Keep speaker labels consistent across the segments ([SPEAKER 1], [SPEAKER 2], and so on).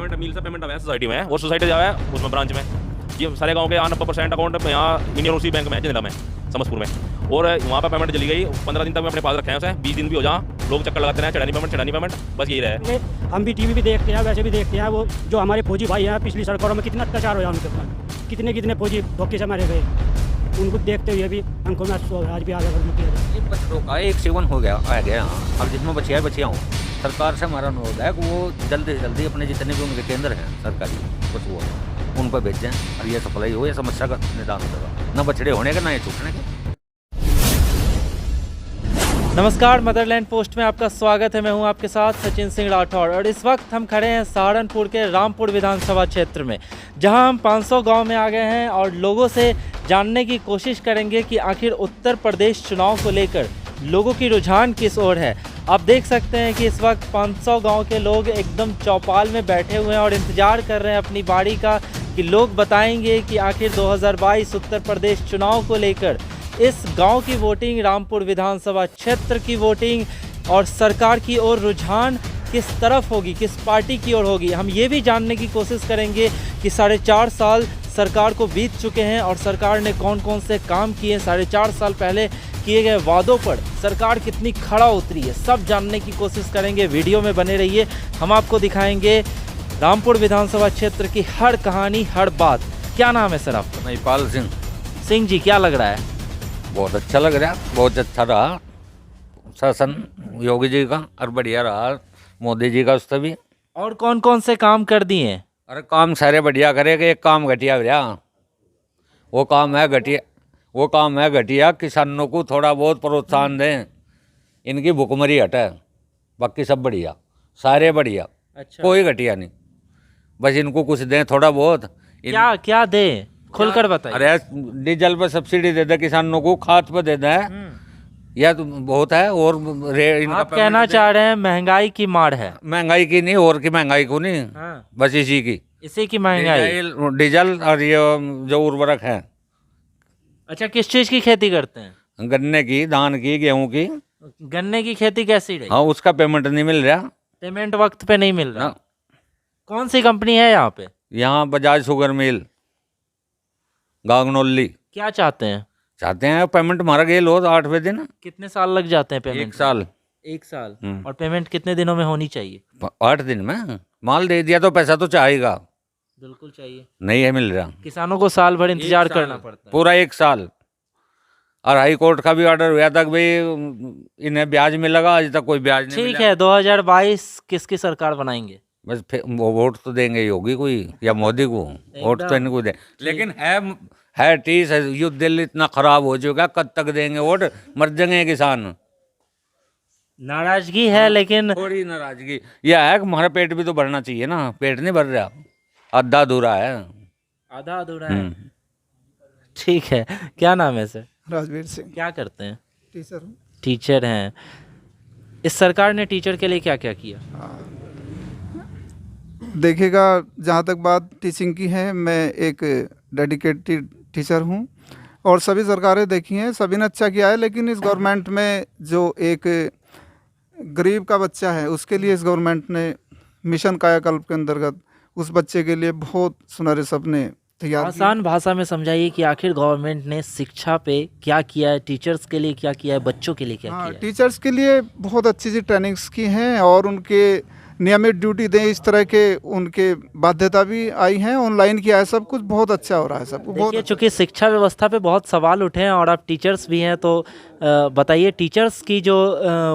[SPEAKER 1] Payment मील से payment है society में, और सोसाइटी जो है उसमें ब्रांच में ये सारे गांव के 90% अकाउंट यहाँ इंडियन ओवरसीज बैंक में है, जिंदा में, समस्तपुर में। और वहाँ पर पेमेंट चली गई, 15 दिन तक मैं अपने पास रखे हैं उसे, 20 दिन भी हो जा, लोग चक्कर लगाते हैं, चढ़ानी पेमेंट, बस यही रहे।
[SPEAKER 2] हम भी टीवी भी देखते हैं, वैसे भी देखते हैं, वो जो हमारे फौजी भाई हैं पिछली सरकारों में कितना अत्याचार हुआ उनके ऊपर, कितने फौजी धोखे से मारे गए, उनको देखते हुए भी हमको आज भी आगे बढ़ना चाहिए।
[SPEAKER 3] ये बच्चों का एक सेवन हो गया आ गया यहाँ, अब जिसमें बचिया हूँ, सरकार से हमारा अनुरोध है कि वो जल्दी से जल्दी अपने जितने भी उनके केंद्र हैं सरकारी, बस वो उन पर भेजें और ये सप्लाई हो, ये समस्या का निदान होगा, न बछड़े होने का ना ये छूटने का।
[SPEAKER 4] नमस्कार, मदरलैंड पोस्ट में आपका स्वागत है। मैं हूं आपके साथ सचिन सिंह राठौर और इस वक्त हम खड़े हैं सहारनपुर के रामपुर विधानसभा क्षेत्र में, जहां हम 500 गांव में आ गए हैं और लोगों से जानने की कोशिश करेंगे कि आखिर उत्तर प्रदेश चुनाव को लेकर लोगों की रुझान किस ओर है। आप देख सकते हैं कि इस वक्त 500 गाँव के लोग एकदम चौपाल में बैठे हुए हैं और इंतज़ार कर रहे हैं अपनी बारी का कि लोग बताएंगे कि आखिर 2022 उत्तर प्रदेश चुनाव को लेकर इस गांव की वोटिंग, रामपुर विधानसभा क्षेत्र की वोटिंग और सरकार की ओर रुझान किस तरफ होगी, किस पार्टी की ओर होगी। हम ये भी जानने की कोशिश करेंगे कि 4.5 साल सरकार को बीत चुके हैं और सरकार ने कौन कौन से काम किए, 4.5 साल पहले किए गए वादों पर सरकार कितनी खड़ा उतरी है, सब जानने की कोशिश करेंगे। वीडियो में बने रहिए, हम आपको दिखाएंगे रामपुर विधानसभा क्षेत्र की हर कहानी, हर बात। क्या नाम है सर आपका?
[SPEAKER 3] महिपाल
[SPEAKER 4] सिंह जी, क्या लग रहा है?
[SPEAKER 3] बहुत अच्छा लग रहा, बहुत अच्छा रहा शासन योगी जी का, और बढ़िया रहा मोदी जी का उससे भी।
[SPEAKER 4] और कौन कौन से काम कर दिए हैं?
[SPEAKER 3] अरे काम सारे बढ़िया करेगा, एक काम घटिया भैया, वो काम है घटिया, किसानों को थोड़ा बहुत प्रोत्साहन दें, इनकी भुखमरी हटे, बाकी सब बढ़िया, सारे बढ़िया।
[SPEAKER 4] अच्छा,
[SPEAKER 3] कोई घटिया नहीं, बस इनको कुछ दें थोड़ा बहुत।
[SPEAKER 4] क्या क्या दें, खुलकर बताइए।
[SPEAKER 3] अरे डीजल पर सब्सिडी दे दे किसानों को, खाद पर दे दें, यह तो बहुत है। और इनका
[SPEAKER 4] आप कहना चाह रहे हैं महंगाई की मार है?
[SPEAKER 3] महंगाई की नहीं, और की महंगाई को नहीं,
[SPEAKER 4] हाँ।
[SPEAKER 3] बस इसी की
[SPEAKER 4] महंगाई।
[SPEAKER 3] डीजल और ये जो उर्वरक है।
[SPEAKER 4] अच्छा, किस चीज की खेती करते हैं?
[SPEAKER 3] गन्ने की, धान की, गेहूं की।
[SPEAKER 4] गन्ने की खेती कैसी रही?
[SPEAKER 3] हाँ, उसका पेमेंट नहीं मिल रहा।
[SPEAKER 4] पेमेंट वक्त पे नहीं मिल रहा?
[SPEAKER 3] ना।
[SPEAKER 4] कौन सी कंपनी है यहाँ पे?
[SPEAKER 3] यहाँ बजाज शुगर मिल गागनोली।
[SPEAKER 4] क्या चाहते हैं?
[SPEAKER 3] पेमेंट हमारा गेल हो 8वें दिन।
[SPEAKER 4] कितने साल लग जाते हैं पेमेंट?
[SPEAKER 3] 1 साल।
[SPEAKER 4] 1 साल। और पेमेंट कितने दिनों में होनी चाहिए?
[SPEAKER 3] 8 दिन में माल दे दिया तो पैसा तो चाहेगा।
[SPEAKER 4] बिल्कुल चाहिए।
[SPEAKER 3] नहीं है मिल रहा,
[SPEAKER 4] किसानों को साल भर इंतजार करना पड़ता है।
[SPEAKER 3] पूरा 1 साल। और हाई कोर्ट का भी ऑर्डर हुआ था कि भाई इन्हें ब्याज मिलेगा, आज तक कोई ब्याज नहीं
[SPEAKER 4] ठीक
[SPEAKER 3] मिला।
[SPEAKER 4] है, 2022 किसकी सरकार बनाएंगे?
[SPEAKER 3] बस वो वोट तो देंगे योगी को ही या मोदी को, वोट तो इनको दे। लेकिन है टीस है, युद्ध दिल इतना खराब हो चुका, कब तक देंगे वोट, मर जाएंगे किसान।
[SPEAKER 4] नाराजगी है, लेकिन
[SPEAKER 3] थोड़ी नाराजगी यह है कि हमारा पेट भी तो भरना चाहिए ना, पेट नहीं भर रहा, आधा अधूरा है।
[SPEAKER 4] आधा अधूरा है। ठीक है, क्या नाम है सर?
[SPEAKER 5] राजवीर सिंह।
[SPEAKER 4] क्या करते हैं?
[SPEAKER 5] टीचर हूँ।
[SPEAKER 4] टीचर हैं। इस सरकार ने टीचर के लिए क्या क्या किया?
[SPEAKER 5] देखिएगा, जहाँ तक बात टीचिंग की है, मैं एक डेडिकेटेड टीचर हूँ और सभी सरकारें देखी हैं, सभी ने अच्छा किया है। लेकिन इस गवर्नमेंट में जो एक गरीब का बच्चा है, उसके लिए इस गवर्नमेंट ने मिशन कायाकल्प के अंतर्गत उस बच्चे के लिए बहुत सुनहरे सपने तैयार किए।
[SPEAKER 4] आसान भाषा में समझाइए कि आखिर गवर्नमेंट ने शिक्षा पे क्या किया है, टीचर्स के लिए क्या किया है, बच्चों के लिए क्या किया है?
[SPEAKER 5] टीचर्स के लिए बहुत अच्छी सी ट्रेनिंग्स की हैं और उनके नियमित ड्यूटी दें, इस तरह के उनके बाध्यता भी आई हैं, ऑनलाइन किया है, सब कुछ बहुत अच्छा हो रहा है, सब बहुत।
[SPEAKER 4] चूँकि शिक्षा व्यवस्था पे बहुत सवाल उठे हैं और आप टीचर्स भी हैं, तो बताइए टीचर्स की जो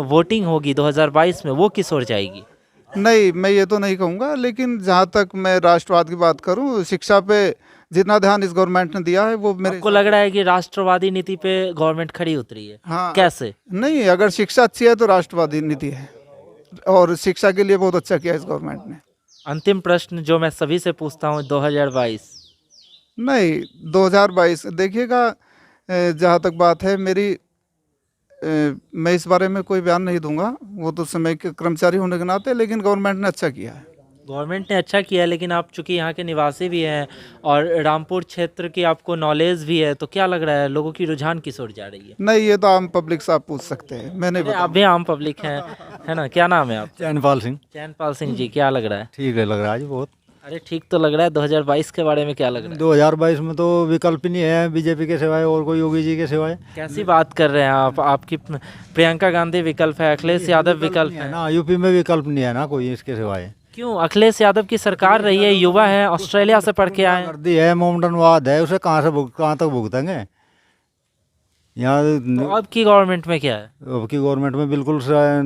[SPEAKER 4] वोटिंग होगी 2022 में, वो किस ओर जाएगी?
[SPEAKER 5] नहीं, मैं ये तो नहीं कहूँगा, लेकिन जहाँ तक मैं राष्ट्रवाद की बात करूँ, शिक्षा पे जितना ध्यान इस गवर्नमेंट ने दिया है वो मेरे
[SPEAKER 4] आपको लग रहा है कि राष्ट्रवादी नीति पे गवर्नमेंट खड़ी उतरी है?
[SPEAKER 5] हाँ।
[SPEAKER 4] कैसे?
[SPEAKER 5] नहीं, अगर शिक्षा अच्छी है तो राष्ट्रवादी नीति है और शिक्षा के लिए बहुत अच्छा किया इस गवर्नमेंट ने।
[SPEAKER 4] अंतिम प्रश्न जो मैं सभी से पूछता हूँ, 2022
[SPEAKER 5] नहीं, 2022 देखिएगा, जहाँ तक बात है मेरी, मैं इस बारे में कोई बयान नहीं दूंगा, वो तो समय के कर्मचारी होने के नाते, लेकिन गवर्नमेंट ने अच्छा किया है।
[SPEAKER 4] गवर्नमेंट ने अच्छा किया है, लेकिन आप चूंकि यहाँ के निवासी भी हैं और रामपुर क्षेत्र की आपको नॉलेज भी है, तो क्या लग रहा है लोगों की रुझान किस ओर जा रही है?
[SPEAKER 5] नहीं, ये तो आम पब्लिक से आप पूछ सकते हैं, मैं नहीं
[SPEAKER 4] आप भी आम पब्लिक हैं, है ना? क्या नाम है आप?
[SPEAKER 6] चैनपाल सिंह।
[SPEAKER 4] चैनपाल सिंह जी, क्या लग रहा है?
[SPEAKER 6] ठीक है, लग रहा है जी बहुत।
[SPEAKER 4] अरे ठीक तो लग रहा है। 2022 के बारे में क्या लग रहा है?
[SPEAKER 6] 2022 में तो विकल्प ही नहीं है बीजेपी के सिवाय और कोई योगी जी के सिवाय।
[SPEAKER 4] कैसी बात कर रहे हैं आप? आपकी प्रियंका गांधी विकल्प है, अखिलेश यादव विकल्प
[SPEAKER 6] है
[SPEAKER 4] है
[SPEAKER 6] ना, यूपी में विकल्प नहीं है ना कोई इसके सिवाय।
[SPEAKER 4] क्यों? अखिलेश यादव की सरकार रही है, युवा है, ऑस्ट्रेलिया से पढ़ के आए हैं।
[SPEAKER 6] गर्दी है, मोमडनवाद है, उसे कहाँ तक भुगतेंगे यहाँ।
[SPEAKER 4] तो अब की गवर्नमेंट में क्या है?
[SPEAKER 6] अब की गवर्नमेंट में बिल्कुल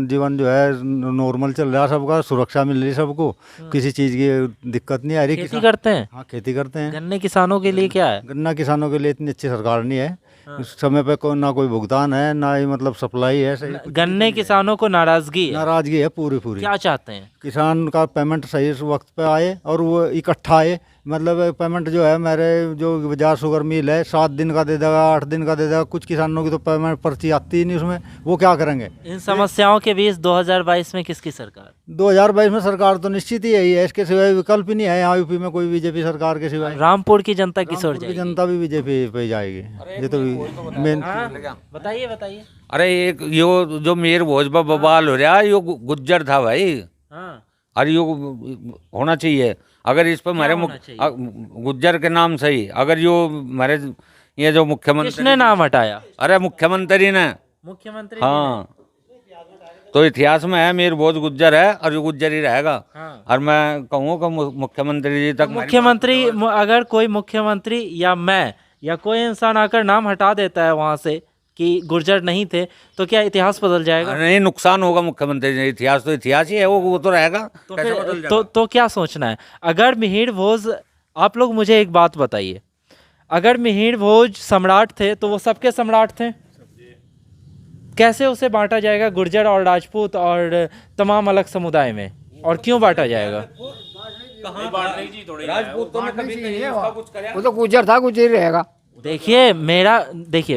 [SPEAKER 6] जीवन जो है नॉर्मल चल रहा है, सबका सुरक्षा मिल रही है सबको, किसी चीज़ की दिक्कत नहीं आ रही।
[SPEAKER 4] खेती करते हैं?
[SPEAKER 6] हाँ खेती करते हैं।
[SPEAKER 4] गन्ने किसानों के लिए क्या है?
[SPEAKER 6] गन्ना किसानों के लिए इतनी अच्छी सरकार नहीं है। समय पे ना कोई भुगतान है, ना ही मतलब सप्लाई है सही।
[SPEAKER 4] गन्ने किसानों को नाराजगी है।
[SPEAKER 6] नाराजगी है पूरी।
[SPEAKER 4] क्या चाहते हैं?
[SPEAKER 6] किसान का पेमेंट सही वक्त पे आए और वो इकट्ठा आए। मतलब पेमेंट जो है, मेरे जो बाजार शुगर मिल है 7 दिन का दे देगा, 8 दिन का दे देगा। कुछ किसानों की तो पेमेंट पर्ची आती ही नहीं उसमें, वो क्या करेंगे?
[SPEAKER 4] इन समस्याओं के बीच 2022 में किसकी सरकार?
[SPEAKER 6] 2022 में सरकार तो निश्चित ही यही है, इसके सिवाय विकल्प ही नहीं है यहाँ यूपी में कोई बीजेपी सरकार के सिवाय।
[SPEAKER 4] रामपुर की जनता किस ओर
[SPEAKER 6] रामपुर की
[SPEAKER 4] जाएगी?
[SPEAKER 6] जनता भी बीजेपी पे जाएगी। ये तो मेन।
[SPEAKER 4] बताइए बताइए।
[SPEAKER 3] अरे एक यो जो मेयर भोजपा बवाल हो रहा है, यो गुज्जर था भाई।
[SPEAKER 4] हाँ,
[SPEAKER 3] अरे यो होना चाहिए। अगर इस पर हमारे
[SPEAKER 4] होना चाहिए?
[SPEAKER 3] गुज्जर के नाम सही, अगर यो हमारे ये जो मुख्यमंत्री,
[SPEAKER 4] किसने नाम हटाया?
[SPEAKER 3] अरे मुख्यमंत्री ने।
[SPEAKER 4] मुख्यमंत्री।
[SPEAKER 3] हाँ, तो इतिहास में है मेयर भोज गुज्जर है और ये गुज्जर ही रहेगा।
[SPEAKER 4] हाँ।
[SPEAKER 3] और मैं कहूँ कि मुख्यमंत्री जी तक
[SPEAKER 4] मुख्यमंत्री, अगर कोई मुख्यमंत्री या मैं या कोई इंसान आकर नाम हटा देता है वहां से कि गुर्जर नहीं थे, तो क्या इतिहास बदल जाएगा?
[SPEAKER 3] नहीं, नुकसान होगा मुख्यमंत्री जी। इतिहास तो इतिहास ही है, वो तो रहेगा।
[SPEAKER 4] तो
[SPEAKER 3] कैसे
[SPEAKER 4] फिर
[SPEAKER 3] बदल जाएगा?
[SPEAKER 4] तो क्या सोचना है? अगर मिहिर भोज, आप लोग मुझे एक बात बताइए, अगर मिहिर भोज सम्राट थे तो वो सबके सम्राट थे, कैसे उसे बांटा जाएगा गुर्जर और राजपूत और तमाम अलग समुदाय में? और क्यों बांटा जाएगा?
[SPEAKER 7] वो तो गुजर था, गुजर ही रहेगा।
[SPEAKER 4] देखिए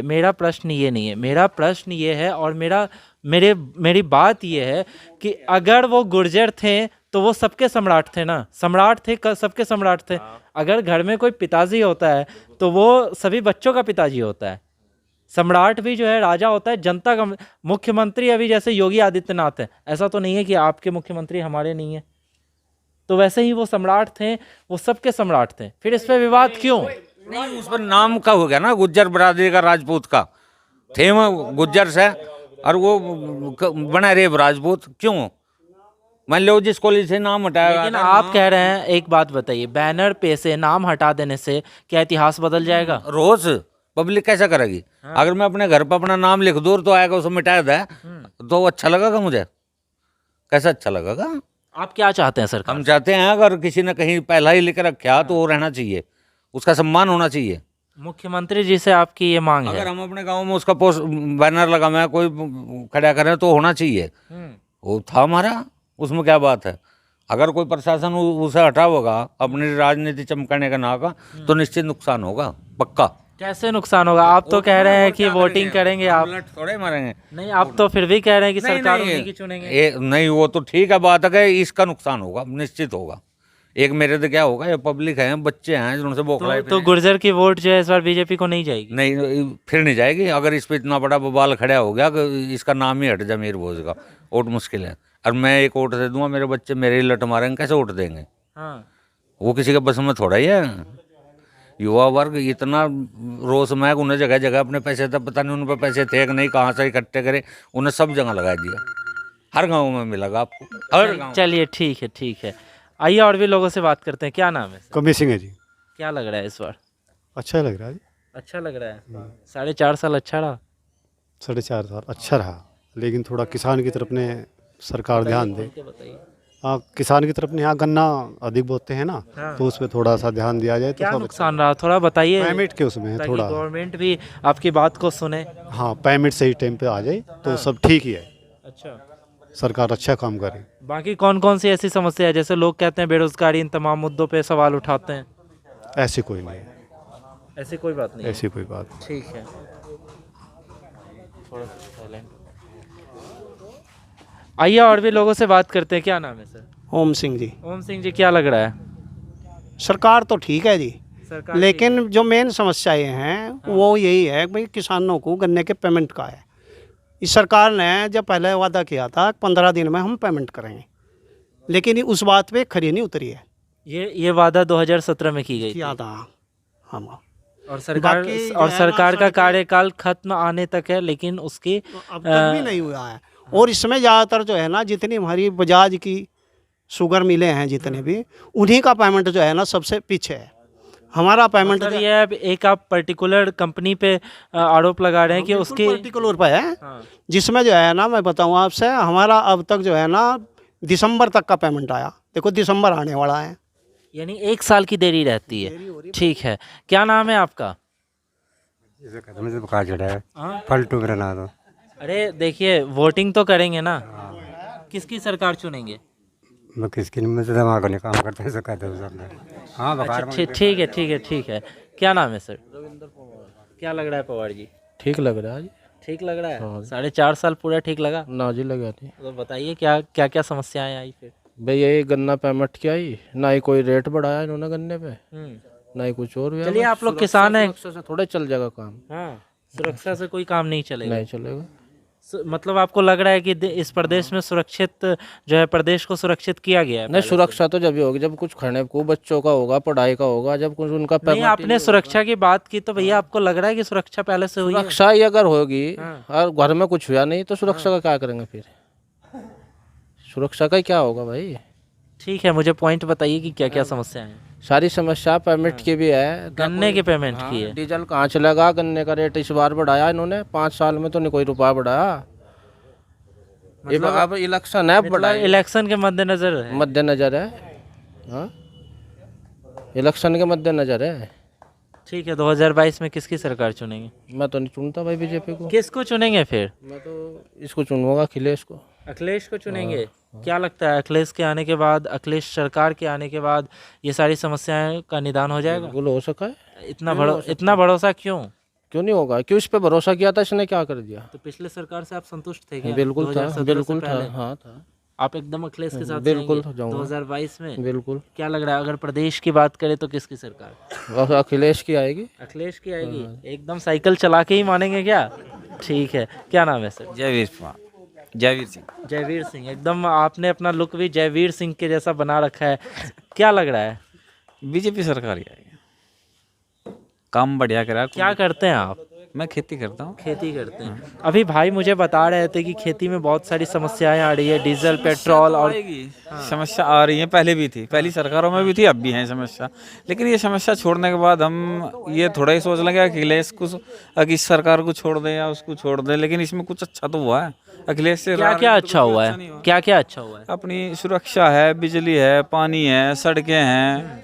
[SPEAKER 4] मेरा प्रश्न ये नहीं है। मेरा प्रश्न ये है और मेरी बात ये है कि अगर वो गुर्जर थे तो वो सबके सम्राट थे ना, सम्राट थे, सबके सम्राट थे। अगर घर में कोई पिताजी होता है तो वो सभी बच्चों का पिताजी होता है। सम्राट भी जो है राजा होता है, जनता का मुख्यमंत्री। अभी जैसे योगी आदित्यनाथ है, ऐसा तो नहीं है कि आपके मुख्यमंत्री हमारे नहीं है, तो वैसे ही वो सम्राट थे, वो सबके सम्राट थे। फिर इस पे विवाद क्यों?
[SPEAKER 3] नहीं, उस पर नाम का हो गया ना, गुज्जर बरादरी का, राजपूत का थे वो गुज्जर से, और वो बना रहे राजपूत। क्यों? मान लो जिस कॉलेज से नाम हटाया,
[SPEAKER 4] लेकिन आप कह रहे हैं, एक बात बताइए, बैनर पे से नाम हटा देने से क्या इतिहास बदल जाएगा?
[SPEAKER 3] रोज पब्लिक कैसा करेगी? अगर मैं अपने घर पर अपना नाम लिख दूँ तो आएगा उसमें मिटाया दे, तो अच्छा लगेगा मुझे? कैसा अच्छा लगेगा?
[SPEAKER 4] आप क्या चाहते हैं सरकार?
[SPEAKER 3] हम चाहते हैं अगर किसी ने कहीं पहला ही लिख रखा तो वो रहना चाहिए, उसका सम्मान होना चाहिए।
[SPEAKER 4] मुख्यमंत्री जी से आपकी ये मांग है?
[SPEAKER 3] अगर हम अपने गांव में उसका पोस्ट बैनर लगा मैं कोई खड़ा करें तो होना चाहिए। वो था हमारा, उसमें क्या बात है? अगर कोई प्रशासन उसे हटा होगा अपनी राजनीति चमकाने का ना का, तो निश्चित नुकसान होगा, पक्का।
[SPEAKER 4] कैसे नुकसान होगा? आप तो कह रहे हैं कि वोटिंग करेंगे आप।
[SPEAKER 3] थोड़े मारेंगे।
[SPEAKER 4] नहीं, आप तो फिर भी कह रहे हैं कि
[SPEAKER 3] नहीं,
[SPEAKER 4] सरकार
[SPEAKER 3] नहीं,
[SPEAKER 4] उन्हीं की चुनेंगे।
[SPEAKER 3] नहीं, वो तो ठीक है बात है कि इसका नुकसान होगा, निश्चित होगा। एक मेरे तो क्या होगा, ये पब्लिक है, बच्चे हैं जिनसे बौखलाए
[SPEAKER 4] तो गुर्जर की वोट जो है इस बार बीजेपी को नहीं जाएगी?
[SPEAKER 3] नहीं, फिर नहीं जाएगी। अगर इस पे इतना बड़ा बवाल खड़ा हो गया कि इसका नाम ही हट जाए मीर भोज का, वोट मुश्किल है। और मैं एक वोट दे दूंगा, मेरे बच्चे मेरे ही लट मारेंगे, कैसे वोट देंगे?
[SPEAKER 4] हाँ।
[SPEAKER 3] वो किसी के बस में थोड़ा ही है। युवा वर्ग इतना रोष में उन्हें जगह जगह अपने पैसे थे, पता नहीं उन पर पैसे थे कि नहीं, कहाँ से इकट्ठे करे, उन्हें सब जगह लगा दिया। हर गाँव में मिलेगा आपको, हर गाँव।
[SPEAKER 4] चलिए ठीक है। आइए और भी लोगों से बात करते हैं। क्या नाम है?
[SPEAKER 8] कमी सिंह है जी।
[SPEAKER 4] क्या लग रहा है इस बार?
[SPEAKER 8] अच्छा लग रहा है जी।
[SPEAKER 4] अच्छा लग रहा है। 4.5 साल अच्छा रहा?
[SPEAKER 8] 4.5 साल अच्छा रहा, लेकिन थोड़ा किसान की तरफ ने सरकार ध्यान दे।
[SPEAKER 4] बताइए।
[SPEAKER 8] हाँ, किसान की तरफ ने यहाँ गन्ना अधिक बोते हैं ना, तो उस पर थोड़ा सा ध्यान दिया जाए तो
[SPEAKER 4] क्या
[SPEAKER 8] सब
[SPEAKER 4] नुकसान रहा, थोड़ा बताइए,
[SPEAKER 8] पेमेंट के उसमें है
[SPEAKER 4] ताकि
[SPEAKER 8] थोड़ा।
[SPEAKER 4] गवर्नमेंट भी आपकी बात को सुने।
[SPEAKER 8] हाँ, पेमेंट सही टाइम पे आ जाए तो सब ठीक ही है,
[SPEAKER 4] अच्छा।
[SPEAKER 8] सरकार अच्छा काम करे।
[SPEAKER 4] बाकी कौन कौन सी ऐसी समस्या है, जैसे लोग कहते हैं बेरोजगारी, इन तमाम मुद्दों पे सवाल उठाते हैं?
[SPEAKER 8] ऐसी कोई नहीं है,
[SPEAKER 4] ऐसी कोई बात नहीं?
[SPEAKER 8] ऐसी कोई बात नहीं।
[SPEAKER 4] ठीक है, थोड़ा सा साइलेंट। आइए और भी लोगों से बात करते हैं। क्या नाम है सर?
[SPEAKER 9] ओम सिंह जी।
[SPEAKER 4] ओम सिंह जी, क्या लग रहा है?
[SPEAKER 9] सरकार तो ठीक है जी,
[SPEAKER 4] सरकार
[SPEAKER 9] लेकिन जो मेन समस्याएं हैं वो यही है कि भाई किसानों को गन्ने के पेमेंट का है। इस सरकार ने जब पहले वादा किया था 15 दिन में हम पेमेंट करेंगे, लेकिन उस बात पे खरी नहीं उतरी है।
[SPEAKER 4] ये वादा 2017 में की गई थी।
[SPEAKER 9] किया था हम।
[SPEAKER 4] और सरकार
[SPEAKER 9] बाकी जो
[SPEAKER 4] और
[SPEAKER 9] है ना,
[SPEAKER 4] सरकार का
[SPEAKER 9] सड़कें-
[SPEAKER 4] कार्यकाल खत्म आने तक है, लेकिन उसकी
[SPEAKER 9] अब तक भी नहीं हुआ है। और इसमें ज़्यादातर जो है ना, जितनी हमारी बजाज की शुगर मिले हैं जितने भी, उन्हीं का पेमेंट जो है ना सबसे पीछे है। हमारा पेमेंट
[SPEAKER 4] मतलब ये अब एक आप पर्टिकुलर कंपनी पे आरोप लगा रहे हैं कि उसकी
[SPEAKER 9] पर्टिकुलर पे है,
[SPEAKER 4] हाँ।
[SPEAKER 9] जिसमें जो है ना, मैं बताऊँ आपसे, हमारा अब तक जो है ना दिसंबर तक का पेमेंट आया। देखो दिसंबर आने वाला है।
[SPEAKER 4] यानी 1 साल की देरी रहती है। ठीक है, क्या नाम है आपका?
[SPEAKER 8] बुखार चढ़ा है,
[SPEAKER 4] हाँ?
[SPEAKER 8] पलटू मेरा नाम तो।
[SPEAKER 4] अरे देखिए, वोटिंग तो करेंगे ना, किसकी सरकार चुनेंगे?
[SPEAKER 8] मैं किसकी नहीं, मुझे दिमाग नहीं काम करता है, कहते हैं। हाँ
[SPEAKER 4] अच्छा ठीक है ठीक है ठीक है। क्या नाम है सर? क्या लग रहा है पवार जी?
[SPEAKER 10] ठीक लग रहा है जी।
[SPEAKER 4] ठीक लग रहा है? 4.5 साल पूरा ठीक लगा?
[SPEAKER 10] ना जी लगा नहीं।
[SPEAKER 4] तो बताइए क्या क्या क्या समस्याएं आई फिर?
[SPEAKER 10] भाई यही गन्ना पेमेंट क्या ही, ना ही कोई रेट बढ़ाया इन्होंने गन्ने पे, ना ही कुछ और।
[SPEAKER 4] चलिए, आप लोग किसान हैं,
[SPEAKER 10] सुरक्षा से थोड़े चल जाएगा काम।
[SPEAKER 4] हाँ, सुरक्षा से कोई काम नहीं चलेगा।
[SPEAKER 10] नहीं चलेगा।
[SPEAKER 4] मतलब आपको लग रहा है कि इस प्रदेश में सुरक्षित जो है, प्रदेश को सुरक्षित किया गया है?
[SPEAKER 10] नहीं, सुरक्षा तो जब भी होगी जब कुछ खाने को बच्चों का होगा, पढ़ाई का होगा, जब कुछ उनका
[SPEAKER 4] नहीं, आपने सुरक्षा की बात की तो भैया आपको लग रहा है कि सुरक्षा पहले से हुई है?
[SPEAKER 10] सुरक्षा ही अगर होगी
[SPEAKER 4] हाँ।
[SPEAKER 10] और घर में कुछ हुआ नहीं तो सुरक्षा का क्या करेंगे फिर? सुरक्षा का ही क्या होगा भाई?
[SPEAKER 4] ठीक है, मुझे पॉइंट बताइए कि क्या क्या समस्या है।
[SPEAKER 10] सारी समस्या पेमेंट की भी है।
[SPEAKER 4] गन्ने के पेमेंट की है।
[SPEAKER 10] डीजल कहाँ चलेगा? गन्ने का रेट इस बार बढ़ाया इन्होंने, 5 साल में तो नहीं कोई रुपया बढ़ाया। अब इलेक्शन है,
[SPEAKER 4] मतलब इलेक्शन के मद्देनजर है।
[SPEAKER 10] मद्देनजर है। हाँ, इलेक्शन के मद्देनजर है।
[SPEAKER 4] ठीक है, 2022 में किसकी सरकार चुनेंगे?
[SPEAKER 10] मैं तो नहीं चुनता भाई बीजेपी को।
[SPEAKER 4] किसको चुनेंगे फिर?
[SPEAKER 10] मैं तो इसको चुनूंगा, अखिलेश को।
[SPEAKER 4] अखिलेश को चुनेंगे? क्या लगता है अखिलेश के आने के बाद, अखिलेश सरकार के आने के बाद ये सारी समस्याएं का निदान हो जाएगा?
[SPEAKER 10] बिल्कुल हो सका है।
[SPEAKER 4] इतना भरोसा क्यों?
[SPEAKER 10] क्यों नहीं होगा? क्यों इस पे भरोसा किया था, इसने क्या कर दिया?
[SPEAKER 4] तो पिछले सरकार से आप संतुष्ट थे क्या?
[SPEAKER 10] बिल्कुल था,
[SPEAKER 4] 2017 से
[SPEAKER 10] बिल्कुल था।
[SPEAKER 4] पहले?
[SPEAKER 10] हाँ था।
[SPEAKER 4] आप एकदम अखिलेश के साथ
[SPEAKER 10] बिल्कुल
[SPEAKER 4] जाएंगे
[SPEAKER 10] जाऊंगा।
[SPEAKER 4] 2022 में?
[SPEAKER 10] बिल्कुल।
[SPEAKER 4] क्या लग रहा है, अगर प्रदेश की बात करें तो किसकी सरकार?
[SPEAKER 10] अखिलेश की आएगी।
[SPEAKER 4] अखिलेश की आएगी? एकदम साइकिल चला के ही मानेंगे क्या? ठीक है, क्या नाम है सर?
[SPEAKER 3] जयवीर सिंह।
[SPEAKER 4] जयवीर सिंह, एकदम आपने अपना लुक भी जयवीर सिंह के जैसा बना रखा है। क्या लग रहा है?
[SPEAKER 3] बीजेपी सरकार ही आएगी, काम बढ़िया करा।
[SPEAKER 4] क्या करते हैं आप?
[SPEAKER 3] मैं खेती करता हूँ।
[SPEAKER 4] खेती करते हैं। अभी भाई मुझे बता रहे थे कि खेती में बहुत सारी समस्याएं आ रही है, डीजल, पेट्रोल और
[SPEAKER 3] समस्या आ रही है, पहले भी थी, पहली सरकारों में भी थी, अब भी है समस्या। लेकिन ये समस्या छोड़ने के बाद हम ये थोड़ा ही सोच लेंगे अखिलेश को, अगर इस सरकार को छोड़ दें या उसको छोड़ दें, लेकिन इसमें कुछ अच्छा तो हुआ है अखिलेश से।
[SPEAKER 4] क्या क्या अच्छा हुआ है? क्या क्या अच्छा हुआ है?
[SPEAKER 3] अपनी सुरक्षा है, बिजली है, पानी है, सड़कें हैं,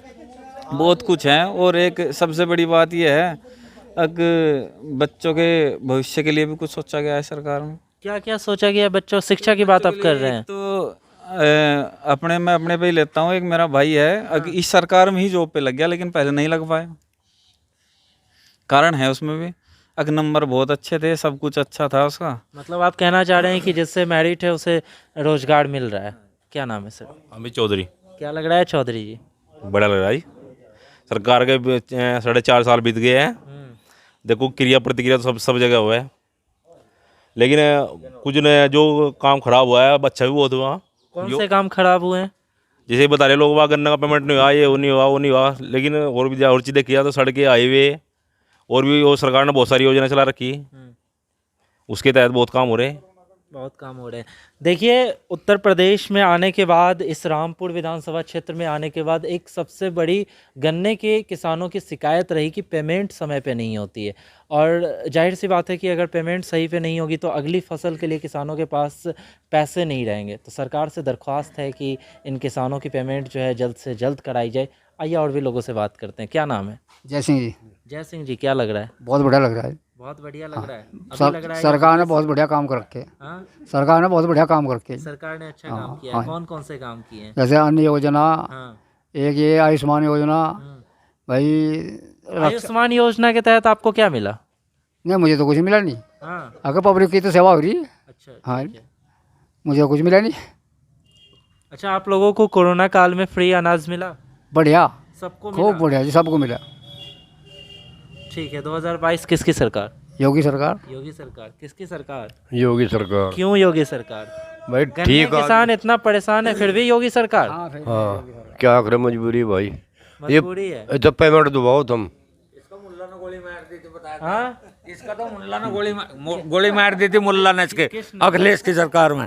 [SPEAKER 3] बहुत कुछ है। और एक सबसे बड़ी बात यह है, अगर बच्चों के भविष्य के लिए भी कुछ सोचा गया है सरकार में।
[SPEAKER 4] क्या क्या सोचा गया है? बच्चों, शिक्षा की बात आप कर रहे हैं?
[SPEAKER 3] तो मैं अपने पे ही लेता हूँ। एक मेरा भाई है, अगर इस सरकार में ही जॉब पे लग गया, लेकिन पहले नहीं लग पाया। कारण है उसमें भी, अगर नंबर बहुत अच्छे थे, सब कुछ अच्छा था उसका।
[SPEAKER 4] मतलब आप कहना चाह रहे हैं कि जिससे मेरिट है उसे रोजगार मिल रहा है। क्या नाम है सर?
[SPEAKER 1] अमित चौधरी।
[SPEAKER 4] क्या लग रहा है चौधरी जी?
[SPEAKER 1] बड़ा लग रहा है जी। सरकार के 4.5 साल बीत गए हैं। देखो, क्रिया प्रतिक्रिया तो सब जगह हुआ है, लेकिन कुछ ने जो काम खराब हुआ है, अच्छा भी बहुत हुआ।
[SPEAKER 4] कौन से काम खराब हुए हैं?
[SPEAKER 1] जैसे बता रहे लोग, वहाँ गन्ना का पेमेंट नहीं हुआ, ये वो नहीं हुआ, वो नहीं हुआ। लेकिन और चीज़ें किया तो सड़कें, हाईवे और भी, वो सरकार ने बहुत सारी योजना चला रखी, उसके तहत बहुत काम हो रहे हैं।
[SPEAKER 4] बहुत काम हो रहे हैं। देखिए, उत्तर प्रदेश में आने के बाद, इस रामपुर विधानसभा क्षेत्र में आने के बाद, एक सबसे बड़ी गन्ने के किसानों की शिकायत रही कि पेमेंट समय पे नहीं होती है। और जाहिर सी बात है कि अगर पेमेंट सही पे नहीं होगी तो अगली फसल के लिए किसानों के पास पैसे नहीं रहेंगे। तो सरकार से दरख्वास्त है कि इन किसानों की पेमेंट जो है जल्द से जल्द कराई जाए। आइए और भी लोगों से बात करते हैं। क्या नाम है?
[SPEAKER 7] जय सिंह जी।
[SPEAKER 4] जय सिंह जी, क्या लग रहा है?
[SPEAKER 7] बहुत बढ़िया लग रहा है।
[SPEAKER 4] बहुत बढ़िया लग रहा है। अभी लग रहा है
[SPEAKER 7] सरकार ने बहुत बढ़िया काम कर रखे।
[SPEAKER 4] हाँ?
[SPEAKER 7] सरकार ने बहुत बढ़िया काम करके।
[SPEAKER 4] सरकार ने अच्छा काम किया है। कौन कौन से काम किए हैं?
[SPEAKER 7] जैसे अन्न योजना,
[SPEAKER 4] हाँ।
[SPEAKER 7] एक ये आयुष्मान योजना। भाई
[SPEAKER 4] आयुष्मान योजना के तहत आपको क्या मिला?
[SPEAKER 7] नहीं, मुझे तो कुछ मिला नहीं।
[SPEAKER 4] हाँ।
[SPEAKER 7] अगर पब्लिक की तो सेवा हो रही है।
[SPEAKER 4] अच्छा,
[SPEAKER 7] हाँ,
[SPEAKER 4] ठीक है।
[SPEAKER 7] मुझे तो कुछ मिला नहीं।
[SPEAKER 4] अच्छा, आप लोगों को कोरोना काल में फ्री अनाज मिला?
[SPEAKER 7] बढ़िया,
[SPEAKER 4] सबको
[SPEAKER 7] खूब
[SPEAKER 4] मिला?
[SPEAKER 7] बढ़िया जी, सबको मिला।
[SPEAKER 4] ठीक है, 2022 किसकी सरकार?
[SPEAKER 7] योगी सरकार।
[SPEAKER 4] योगी सरकार। किसकी सरकार?
[SPEAKER 8] योगी सरकार।
[SPEAKER 4] क्यों योगी सरकार?
[SPEAKER 11] भाई
[SPEAKER 4] गन्ने
[SPEAKER 11] ठीक
[SPEAKER 4] किसान इतना परेशान है फिर भी योगी सरकार
[SPEAKER 11] हाँ क्या करे मजबूरी भाई
[SPEAKER 4] मजबूरी है।
[SPEAKER 11] ये तो पेमेंट दबाओ तुम
[SPEAKER 4] हाँ
[SPEAKER 3] इसका तो मुल्ला ने गोली मार दी थी मुल्ला ने इसके अखिलेश की सरकार में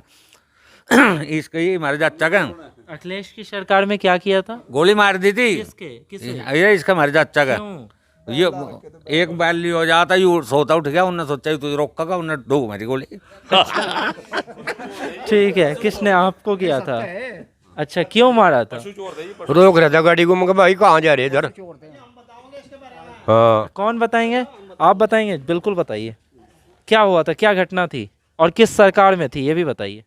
[SPEAKER 3] इसके ही हमारे चाचा का
[SPEAKER 4] अखिलेश की सरकार में क्या किया था?
[SPEAKER 3] गोली मार दी थी
[SPEAKER 4] किसे?
[SPEAKER 3] ये इसका हमारे चाचा का
[SPEAKER 4] क्यों?
[SPEAKER 3] ये एक बैल हो जाता यू सोता उठ गया उन्होंने सोचा तुझे रोकेगा उन्होंने डूब मारी गोली
[SPEAKER 4] ठीक है, किसने आपको किया था? अच्छा, क्यों मारा था?
[SPEAKER 11] रोक रहा था गाड़ी को, मैं भाई कहाँ जा रहे इधर। हाँ
[SPEAKER 4] कौन बताएंगे? आप बताएंगे, बिल्कुल बताइए क्या हुआ था, क्या घटना थी और किस सरकार में थी ये भी बताइए।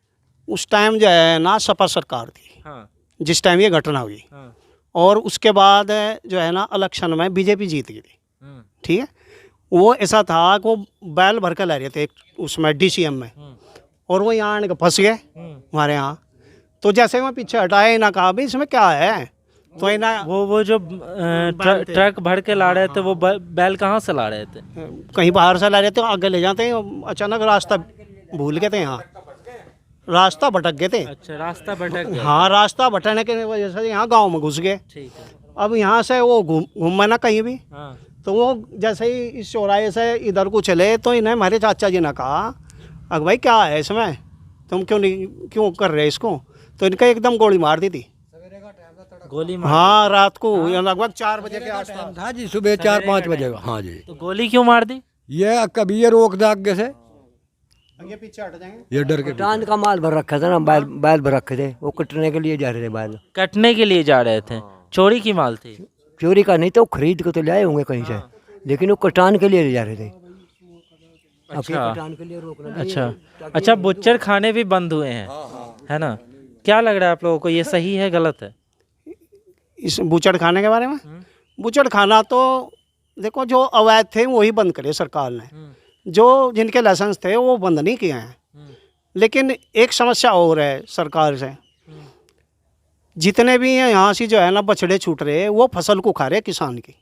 [SPEAKER 9] उस टाइम जो है ना सपा सरकार थी,
[SPEAKER 4] हाँ
[SPEAKER 9] जिस टाइम ये घटना हुई,
[SPEAKER 4] हाँ
[SPEAKER 9] और उसके बाद जो है ना इलेक्शन में बीजेपी जीत गई थी। ठीक है, वो ऐसा था कि वो बैल भर कर ला रहे थे उसमें डीसीएम में, और वो यहाँ आने के फंस गए हमारे यहाँ। तो जैसे मैं पीछे हटाए ना कहा भाई इसमें क्या है, तो इन्हें
[SPEAKER 4] वो जो ट्रक भर के ला रहे थे वो बैल कहाँ से ला रहे थे?
[SPEAKER 9] कहीं बाहर से ला रहे थे, आगे ले जाते हैं, अचानक रास्ता भूल गए थे, यहाँ रास्ता भटक गए थे।
[SPEAKER 4] अच्छा, रास्ता भटक गया।
[SPEAKER 9] हाँ, रास्ता भटकने की वजह से यहाँ गांव में घुस गए।
[SPEAKER 4] ठीक है।
[SPEAKER 9] अब यहाँ से वो घूमे ना कहीं भी,
[SPEAKER 4] हाँ।
[SPEAKER 9] तो वो जैसे ही इस चौराहे से इधर को चले तो इन्हें हमारे चाचा जी ने कहा अग भाई क्या है इसमें, तुम क्यों कर रहे इसको, तो इनका एकदम गोली मार दी थी।
[SPEAKER 4] गोली मार?
[SPEAKER 9] हाँ, रात को लगभग 4 बजे के आसपास
[SPEAKER 12] था जी, सुबह 4-5 बजे। हाँ जी।
[SPEAKER 4] तो गोली क्यों मार दी?
[SPEAKER 12] ये कभी ये रोक दे आगे से,
[SPEAKER 9] ये पीछे हट जाएंगे,
[SPEAKER 12] ये डर के।
[SPEAKER 7] टान का माल भर रखा था ना, बैल भर रखे थे, वो कटने के लिए जा रहे थे बैल।
[SPEAKER 4] कटने के लिए जा रहे थे? चोरी की माल थी?
[SPEAKER 7] चोरी का नहीं, तो खरीद के तो ले आए होंगे कहीं से, लेकिन वो कटान के लिए ले जा रहे थे।
[SPEAKER 4] अच्छा,
[SPEAKER 7] कटान के लिए रोकना।
[SPEAKER 4] अच्छा, बुच्चर खाने भी बंद हुए हैं, है ना? क्या लग रहा है आप लोगों को, ये सही है गलत है
[SPEAKER 9] इस बूचड़ खाने के बारे में? बूचड़ खाना तो देखो, जो अवैध थे वही बंद करे सरकार ने, जो जिनके लाइसेंस थे वो बंद नहीं किए हैं। लेकिन एक समस्या और है सरकार से, जितने भी हैं यहाँ से जो है ना बछड़े छूट रहे, वो फसल को खा रहे किसान की,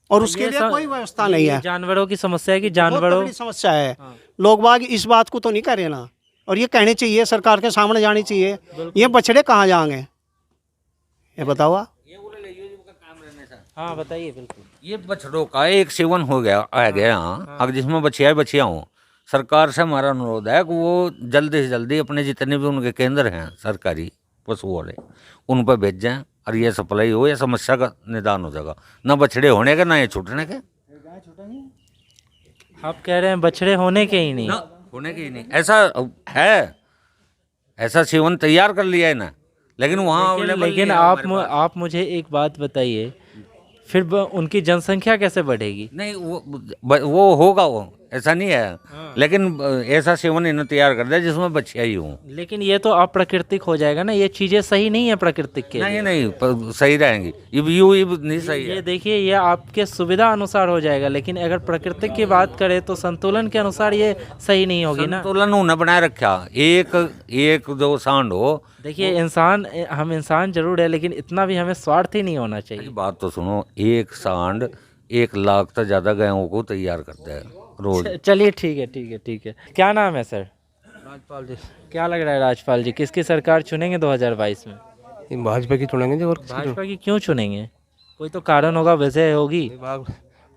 [SPEAKER 9] और उसके लिए कोई व्यवस्था नहीं है।
[SPEAKER 4] जानवरों की समस्या है कि जानवरों,
[SPEAKER 9] बहुत बड़ी समस्या है। लोग बाग इस बात को तो नहीं कर रहे ना, और ये कहनी चाहिए, सरकार के सामने जानी चाहिए, ये बछड़े कहाँ जाएंगे ये बताओ आप।
[SPEAKER 4] हाँ बताइए। बिल्कुल,
[SPEAKER 3] ये बछड़ों का एक सेवन हो गया आ गया यहाँ, अब जिसमें बछिया हो। सरकार से हमारा अनुरोध है कि वो जल्दी से जल्दी अपने जितने भी उनके केंद्र हैं सरकारी पशु वाले, उन पर भेजें और ये सप्लाई हो, या समस्या का निदान हो जाएगा, ना बछड़े होने के ना ये छूटने के।
[SPEAKER 4] आप कह रहे हैं बछड़े होने के ही नहीं?
[SPEAKER 3] ना होने के ही नहीं, ऐसा है, ऐसा सेवन तैयार कर लिया है ना, लेकिन वहाँ
[SPEAKER 4] लेकिन आप मुझे एक बात बताइए, फिर उनकी जनसंख्या कैसे बढ़ेगी?
[SPEAKER 3] नहीं वो होगा, वो ऐसा नहीं है, लेकिन ऐसा सेवन इन्हें तैयार कर दिया जिसमें बच्चियाँ ही हों।
[SPEAKER 4] लेकिन ये तो अप्राकृतिक हो जाएगा ना, ये चीज़ें सही नहीं है प्राकृतिक के लिए।
[SPEAKER 3] नहीं सही रहेंगी, ये नहीं सही है।
[SPEAKER 4] ये देखिए, ये आपके सुविधा अनुसार हो जाएगा, लेकिन अगर प्राकृतिक की बात करें तो संतुलन के अनुसार ये सही नहीं होगी ना।
[SPEAKER 3] संतुलन उन्हें बनाए रखा, एक जो सांड हो।
[SPEAKER 4] देखिए, हम इंसान जरूर है, लेकिन इतना भी हमें स्वार्थी नहीं होना चाहिए।
[SPEAKER 3] बात तो सुनो, एक सांड 1 लाख से ज़्यादा गायों को तैयार करता है रोज।
[SPEAKER 4] चलिए ठीक है। क्या नाम है सर?
[SPEAKER 10] राजपाल जी।
[SPEAKER 4] क्या लग रहा है राजपाल जी, किसकी सरकार चुनेंगे 2022 में?
[SPEAKER 10] भाजपा की चुनेंगे जी। और
[SPEAKER 4] भाजपा की क्यों चुनेंगे? कोई तो कारण होगा, वजह होगी।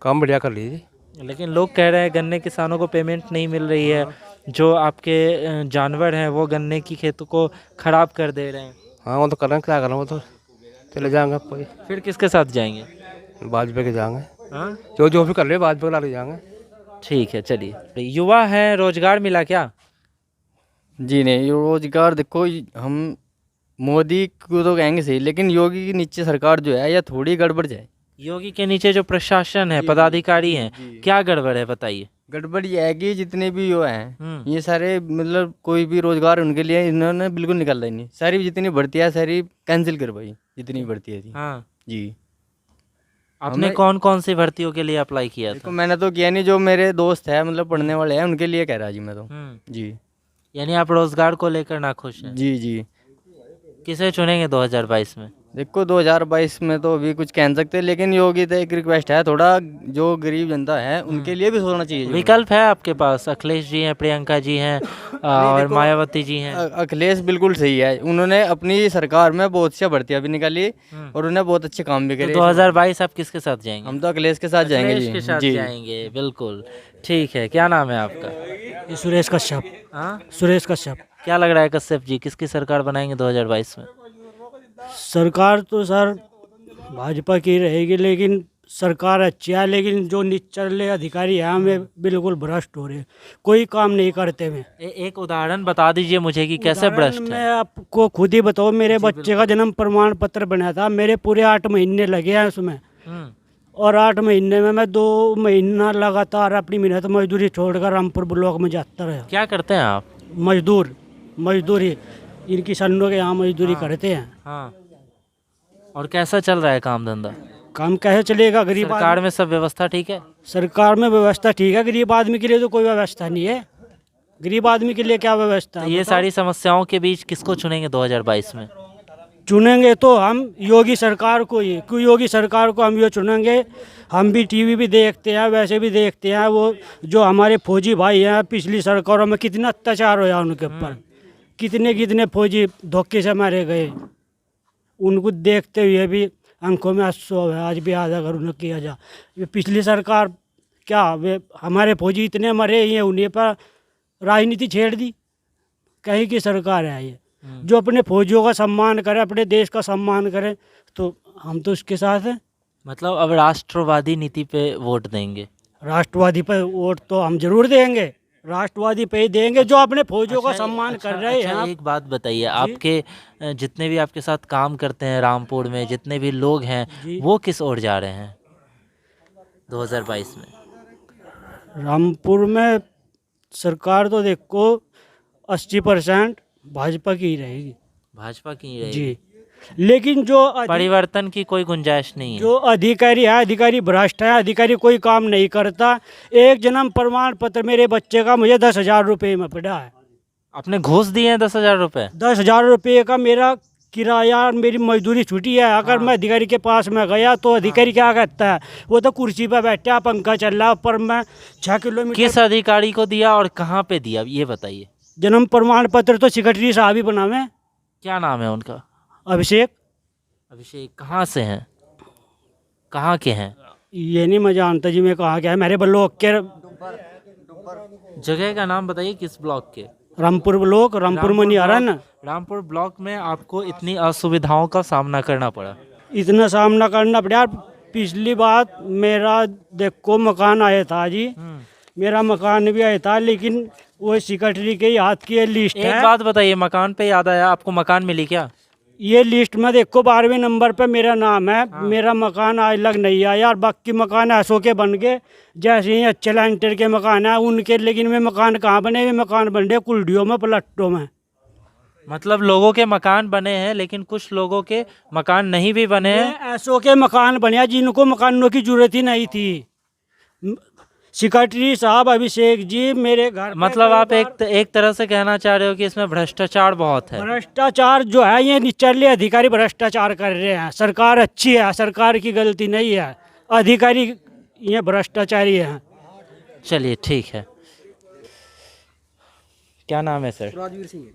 [SPEAKER 10] काम बढ़िया कर लीजिए।
[SPEAKER 4] लेकिन लोग कह रहे हैं गन्ने किसानों को पेमेंट नहीं मिल रही है, जो आपके जानवर हैं वो गन्ने की खेतों को खराब कर दे रहे हैं।
[SPEAKER 10] हाँ, वो तो कर रहे हैं, क्या कर रहे हैं, वो तो चले जाएंगे। कोई
[SPEAKER 4] फिर किसके साथ जाएंगे?
[SPEAKER 10] भाजपा के जाएंगे।
[SPEAKER 4] हाँ,
[SPEAKER 10] जो भी कर रहे हैं भाजपा के लाके जाएंगे।
[SPEAKER 4] ठीक है, चलिए। युवा हैं, रोजगार मिला क्या?
[SPEAKER 13] जी नहीं, रोजगार देखो, हम मोदी को तो कहेंगे सही, लेकिन योगी की नीचे सरकार जो है या थोड़ी गड़बड़ जाए।
[SPEAKER 4] योगी के नीचे जो प्रशासन है, पदाधिकारी हैं, क्या गड़बड़ है बताइए।
[SPEAKER 13] गड़बड़ ये है कि जितने भी यो हैं ये सारे, मतलब कोई भी रोजगार उनके लिए इन्होंने बिल्कुल निकाला ही नहीं। सारी जितनी भर्तियाँ सारी कैंसिल करवाई, जितनी भर्तियाँ थी।
[SPEAKER 4] हाँ
[SPEAKER 13] जी।
[SPEAKER 4] आपने कौन कौन सी भर्तियों के लिए अप्लाई किया था?
[SPEAKER 13] मैंने तो किया नहीं, जो मेरे दोस्त है मतलब पढ़ने वाले हैं उनके लिए कह रहा जी मैं तो। जी।
[SPEAKER 4] यानी आप रोजगार को लेकर नाखुश हैं?
[SPEAKER 13] जी।
[SPEAKER 4] किसे चुनेंगे 2022 में?
[SPEAKER 13] देखो 2022 में तो अभी कुछ कह नहीं सकते, लेकिन योगी तो एक रिक्वेस्ट है, थोड़ा जो गरीब जनता है उनके लिए भी सोचना चाहिए।
[SPEAKER 4] विकल्प है आपके पास, अखिलेश जी हैं, प्रियंका जी हैं और मायावती जी हैं।
[SPEAKER 13] अखिलेश बिल्कुल सही है, उन्होंने अपनी सरकार में बहुत सी भर्तियां भी निकाली और उन्हें बहुत अच्छे काम भी करे।
[SPEAKER 4] 2022 आप किसके साथ जाएंगे?
[SPEAKER 13] हम तो अखिलेश के साथ जाएंगे
[SPEAKER 4] अखिलेश के साथ जाएंगे, बिल्कुल ठीक है। क्या नाम है आपका?
[SPEAKER 2] सुरेश कश्यप।
[SPEAKER 4] हाँ,
[SPEAKER 2] सुरेश कश्यप।
[SPEAKER 4] क्या लग रहा है कश्यप जी, किसकी सरकार बनाएंगे 2022 में?
[SPEAKER 2] सरकार तो सर भाजपा की रहेगी, लेकिन सरकार अच्छी है, लेकिन जो निचले अधिकारी हैं हमें बिल्कुल भ्रष्ट हो रहे हैं, कोई काम नहीं करते में।
[SPEAKER 4] एक उदाहरण बता दीजिए मुझे कि कैसे भ्रष्ट है।
[SPEAKER 2] मैं आपको खुद ही बताऊँ, मेरे बच्चे का जन्म प्रमाण पत्र बना था, मेरे पूरे 8 महीने लगे हैं उसमें, और 8 महीने में मैं 2 महीना लगातार अपनी मेहनत मजदूरी छोड़कर रामपुर ब्लॉक में जाता रहा।
[SPEAKER 4] क्या करते हैं आप?
[SPEAKER 2] मजदूरी इन किसानों के यहाँ मजदूरी करते हैं।
[SPEAKER 4] हाँ, और कैसा चल रहा है काम धंधा?
[SPEAKER 2] काम कैसे चलेगा? गरीब
[SPEAKER 4] सरकार में सब व्यवस्था ठीक है?
[SPEAKER 2] सरकार में व्यवस्था ठीक है, गरीब आदमी के लिए तो कोई व्यवस्था नहीं है। गरीब आदमी के लिए क्या व्यवस्था है?
[SPEAKER 4] ये सारी समस्याओं के बीच किसको चुनेंगे 2022 में?
[SPEAKER 2] चुनेंगे तो हम योगी सरकार को ही, क्यों योगी सरकार को हम ये चुनेंगे। हम भी टीवी भी देखते हैं, वैसे भी देखते हैं, वो जो हमारे फौजी भाई हैं पिछली सरकारों में कितना अत्याचार होया उनके ऊपर, कितने फौजी धोखे से मारे गए, उनको देखते हुए भी आंखों में आंसू है। आज भी आधा घर उन्हें किया जा, ये पिछली सरकार क्या, वे हमारे फौजी इतने मरे ही हैं, उन्हीं पर राजनीति छेड़ दी। कहीं की सरकार है ये जो अपने फौजियों का सम्मान करे, अपने देश का सम्मान करे, तो हम तो उसके साथ हैं।
[SPEAKER 4] मतलब अब राष्ट्रवादी नीति पे वोट देंगे?
[SPEAKER 2] राष्ट्रवादी पे वोट तो हम जरूर देंगे, राष्ट्रवादी पे ही देंगे जो अपने फौजियों का सम्मान कर रहे हैं।
[SPEAKER 4] एक बात बताइए, आपके जितने भी आपके साथ काम करते हैं रामपुर में, जितने भी लोग हैं, वो किस ओर जा रहे हैं 2022 में?
[SPEAKER 2] रामपुर में सरकार तो देखो 80% भाजपा की ही रहेगी।
[SPEAKER 4] भाजपा की ही रहेगी
[SPEAKER 2] जी, लेकिन जो
[SPEAKER 4] परिवर्तन की कोई गुंजाइश नहीं है।
[SPEAKER 2] जो अधिकारी है, अधिकारी भ्रष्ट है, अधिकारी कोई काम नहीं करता। एक जन्म प्रमाण पत्र मेरे बच्चे का मुझे 10,000 रुपये में पड़ा है।
[SPEAKER 4] आपने घूस दिए हैं 10,000 रुपये?
[SPEAKER 2] 10,000 रुपये का मेरा किराया, मेरी मजदूरी छुट्टी है। अगर मैं अधिकारी के पास में गया तो अधिकारी क्या कहता है, वो तो कुर्सी पर बैठा, पंखा चल रहा, पर मैं 6 किलोमीटर।
[SPEAKER 4] किस अधिकारी को दिया और कहाँ पे दिया ये बताइए।
[SPEAKER 2] जन्म प्रमाण पत्र तो सेक्रेटरी साहब ही बनावे।
[SPEAKER 4] क्या नाम है उनका?
[SPEAKER 2] अभिषेक।
[SPEAKER 4] अभिषेक कहाँ से हैं, कहाँ के हैं?
[SPEAKER 2] ये नहीं मैं जानता जी, मैं कहाँ के है, मेरे ब्लॉक के।
[SPEAKER 4] जगह का नाम बताइए, किस ब्लॉक के?
[SPEAKER 2] रामपुर ब्लॉक, रामपुर मनिहारन।
[SPEAKER 4] रामपुर ब्लॉक में आपको इतनी असुविधाओं का सामना करना पड़ा?
[SPEAKER 2] इतना सामना करना पड़ा। पिछली बात मेरा देखो मकान आया था जी, मेरा मकान भी आया था, लेकिन वो सेक्रेटरी के हाथ की लिस्ट है।
[SPEAKER 4] एक बात बताइए, मकान पे याद आया, आपको मकान मिली क्या?
[SPEAKER 2] ये लिस्ट में देखो 12वें नंबर पे मेरा नाम है। मेरा मकान आज लग नहीं आया, और बाकी मकान ऐसों के बन गए जैसे ही अच्छे लैंटर के मकान है उनके, लेकिन वे मकान कहाँ बने, वे मकान बन रहे कुल्डियों में, प्लट्टों में।
[SPEAKER 4] मतलब लोगों के मकान बने हैं, लेकिन कुछ लोगों के मकान नहीं भी बने हैं।
[SPEAKER 2] ऐसों के मकान बने जिनको मकानों की जरूरत ही नहीं थी। सेक्रेटरी साहब अभिषेक जी मेरे घर,
[SPEAKER 4] मतलब आप एक तरह से कहना चाह रहे हो कि इसमें भ्रष्टाचार बहुत है?
[SPEAKER 2] भ्रष्टाचार जो है, ये निचले अधिकारी भ्रष्टाचार कर रहे हैं। सरकार अच्छी है, सरकार की गलती नहीं है, अधिकारी ये भ्रष्टाचारी हैं।
[SPEAKER 4] चलिए ठीक है। क्या नाम है सर?
[SPEAKER 12] राजवीर सिंह।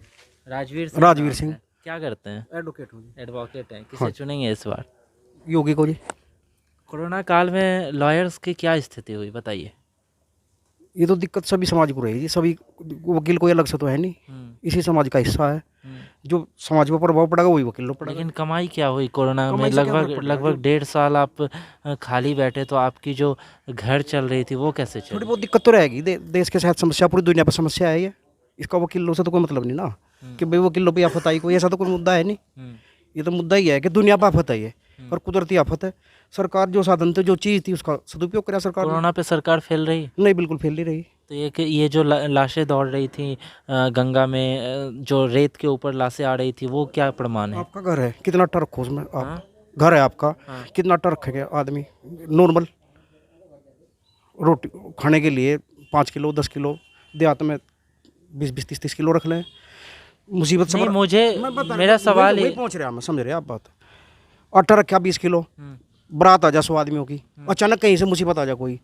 [SPEAKER 4] राजवीर सिंह। क्या करते हैं?
[SPEAKER 12] एडवोकेट हूँ।
[SPEAKER 4] एडवोकेट हैं। किसे चुनेंगे इस बार?
[SPEAKER 12] योगी को जी।
[SPEAKER 4] कोरोना काल में लॉयर्स की क्या स्थिति हुई बताइए।
[SPEAKER 12] ये तो दिक्कत सभी समाज को रहेगी, सभी वकील कोई अलग से तो है नहीं, इसी समाज का हिस्सा है। जो समाज पर प्रभाव पड़ेगा वही वकील पड़ेगा।
[SPEAKER 4] लेकिन कमाई क्या हुई कोरोना में? लगभग 1.5 साल आप खाली बैठे, तो आपकी जो घर चल रही थी वो कैसे चली?
[SPEAKER 12] थोड़ी बहुत दिक्कत तो रहेगी, देश के साथ समस्या, पूरी दुनिया पर समस्या है ये। इसका वकीलों से तो कोई मतलब नहीं ना कि भाई वकीलों पर आफत आई, कोई ऐसा तो कोई मुद्दा है नहीं। ये तो मुद्दा ही है कि दुनिया पर आफत है ये, और कुदरती आफत है। सरकार जो साधन थे, जो चीज़ थी, उसका सदुपयोग करा सरकार।
[SPEAKER 4] कोरोना पे सरकार फेल रही?
[SPEAKER 12] नहीं, बिल्कुल फेल नहीं रही।
[SPEAKER 4] तो ये जो लाशें दौड़ रही थी गंगा में, जो रेत के ऊपर लाशें आ रही थी, वो क्या प्रमाण है?
[SPEAKER 12] आपका घर है, कितना टर्क हो उसमें? आप घर है आपका, कितना टर्क है? आदमी नॉर्मल रोटी खाने के लिए 5 किलो 10 किलो, देहात में 20-20 30-30 किलो रख लें। मुसीबत
[SPEAKER 4] नहीं, मुझे मेरा सवाल
[SPEAKER 12] वही पहुँच रहे हैं, समझ रहे हैं आप बात। आटा रखा 20 किलो, बारात आ जा 100 आदमियों की, अचानक कहीं से मुसीबत आ जा कोई,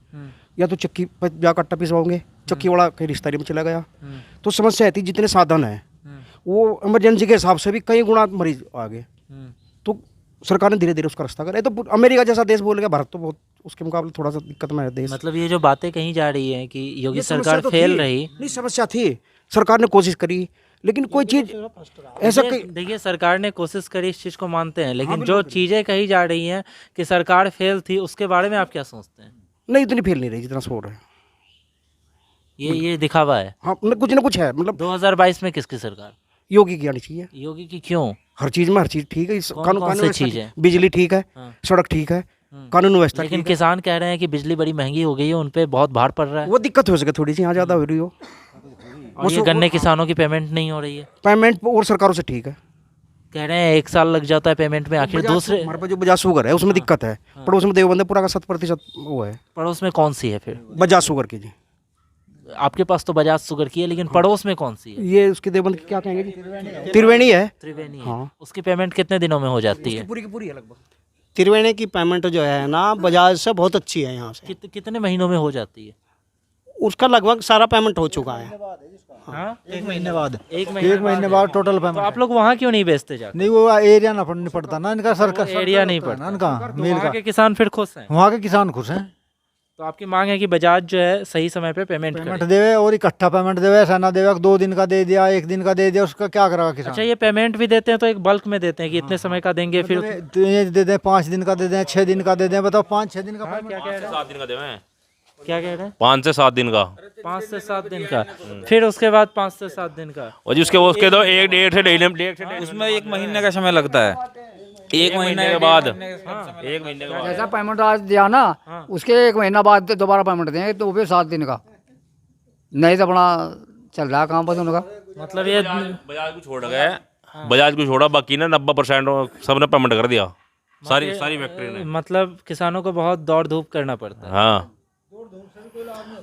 [SPEAKER 12] या तो चक्की पर जाकर आटा पिसवाओगे, चक्की वाला कहीं रिश्तेदारी में चला गया, तो समस्या आती। जितने साधन है वो इमरजेंसी के हिसाब से भी कई गुना मरीज आ गए, तो सरकार ने धीरे धीरे उसका रास्ता करा। तो अमेरिका जैसा देश बोल गया, भारत तो बहुत उसके मुकाबले थोड़ा सा दिक्कत में है देश।
[SPEAKER 4] मतलब ये जो बातें कहीं जा रही हैं कि योगी सरकार फेल रही,
[SPEAKER 12] नहीं समस्या थी, सरकार ने कोशिश करी, लेकिन कोई चीज ऐसा
[SPEAKER 4] देखिए सरकार ने कोशिश करी, इस चीज को मानते हैं, लेकिन जो चीजें कही जा रही हैं कि सरकार फेल थी, उसके बारे में आप क्या सोचते हैं?
[SPEAKER 12] नहीं, इतनी फेल नहीं रही जितना सो रहा है।
[SPEAKER 4] ये दिखावा है।
[SPEAKER 12] हाँ, कुछ ना कुछ है। मतलब
[SPEAKER 4] 2022 में किसकी सरकार?
[SPEAKER 12] योगी की आनी चाहिए।
[SPEAKER 4] योगी की क्यों?
[SPEAKER 12] हर चीज में हर चीज ठीक है,
[SPEAKER 4] कौन सी चीज है?
[SPEAKER 12] बिजली ठीक है, सड़क ठीक है, कानून व्यवस्था।
[SPEAKER 4] लेकिन किसान कह रहे हैं कि बिजली बड़ी महंगी हो गई है, उन पे बहुत भार पड़ रहा है।
[SPEAKER 12] वो दिक्कत हो सके थोड़ी सी, यहाँ ज्यादा हो रही हो।
[SPEAKER 4] और ये गन्ने किसानों की पेमेंट नहीं हो रही है।
[SPEAKER 12] पेमेंट और सरकारों से ठीक है,
[SPEAKER 4] कह रहे हैं 1 साल लग जाता है पेमेंट में। आखिर दूसरे
[SPEAKER 12] हमारे पास जो बजाज शुगर है उसमें दिक्कत है, पड़ोस में देवबंद पूरा का 7% वो है।
[SPEAKER 4] पड़ोस में कौन सी है फिर?
[SPEAKER 12] बजाज शुगर की जी।
[SPEAKER 4] आपके पास तो बजाज शुगर की है, लेकिन पड़ोस में कौन सी है?
[SPEAKER 12] ये उसकी देवबंद की क्या कहेंगे जी, त्रिवेणी है।
[SPEAKER 4] त्रिवेणी है। उसकी पेमेंट कितने दिनों में हो जाती है?
[SPEAKER 12] पूरी की पूरी है लगभग।
[SPEAKER 9] त्रिवेणी की पेमेंट जो है ना बजाज से बहुत अच्छी है। यहाँ से
[SPEAKER 4] कितने महीनों में हो जाती है?
[SPEAKER 9] उसका लगभग सारा पेमेंट हो चुका है।
[SPEAKER 4] हाँ,
[SPEAKER 6] 1 महीने बाद।
[SPEAKER 4] एक
[SPEAKER 6] 1 महीने बाद टोटल
[SPEAKER 4] तो
[SPEAKER 6] पेमेंट।
[SPEAKER 4] आप लोग वहाँ क्यों नहीं बेचते जाकर?
[SPEAKER 6] नहीं, वो एरिया ना पड़ता ना इनका, सरकार
[SPEAKER 4] एरिया नहीं पड़ता
[SPEAKER 6] इनका मिल
[SPEAKER 4] वहाँ के किसान फिर खुश हैं।
[SPEAKER 6] वहाँ के किसान खुश हैं।
[SPEAKER 4] तो आपकी मांग है कि बजाज जो है सही समय पे पेमेंट
[SPEAKER 6] देवे और इकट्ठा पेमेंट देवे, ऐसा ना देवे 2 दिन का दे दिया, 1 दिन का दे दिया, उसका क्या करेगा किसान?
[SPEAKER 4] अच्छा, ये पेमेंट भी देते हैं तो एक बल्क में देते हैं कि इतने समय का देंगे, फिर
[SPEAKER 6] ये दे दें 5 दिन का दे दें, 6 दिन का दे दें। बताओ 5-6 दिन का
[SPEAKER 4] क्या कह रहे हैं?
[SPEAKER 1] 7 दिन का देवे।
[SPEAKER 4] क्या कह रहे हैं?
[SPEAKER 1] 5 से 7 दिन का।
[SPEAKER 4] 5 से 7 दिन का, फिर उसके बाद 5 से 7 दिन का,
[SPEAKER 1] और जी उसके तो 1 डेढ़ से डेढ़
[SPEAKER 14] उसमें 1 महीने का समय लगता है।
[SPEAKER 1] 1 महीने के बाद 1 महीने के बाद
[SPEAKER 15] जैसा पेमेंट आज दिया ना, उसके 1 महीना बाद दोबारा पेमेंट देंगे, तो फिर 7 दिन का। नहीं तो अपना चल रहा काम बस उनका।
[SPEAKER 4] मतलब ये
[SPEAKER 1] बजाज को छोड़ गए, बजाज को छोड़ा, बाकी ना 90% सबने पेमेंट कर दिया, सारी फैक्ट्री ने।
[SPEAKER 4] मतलब किसानों को बहुत दौड़ धूप करना पड़ता है।
[SPEAKER 1] हाँ,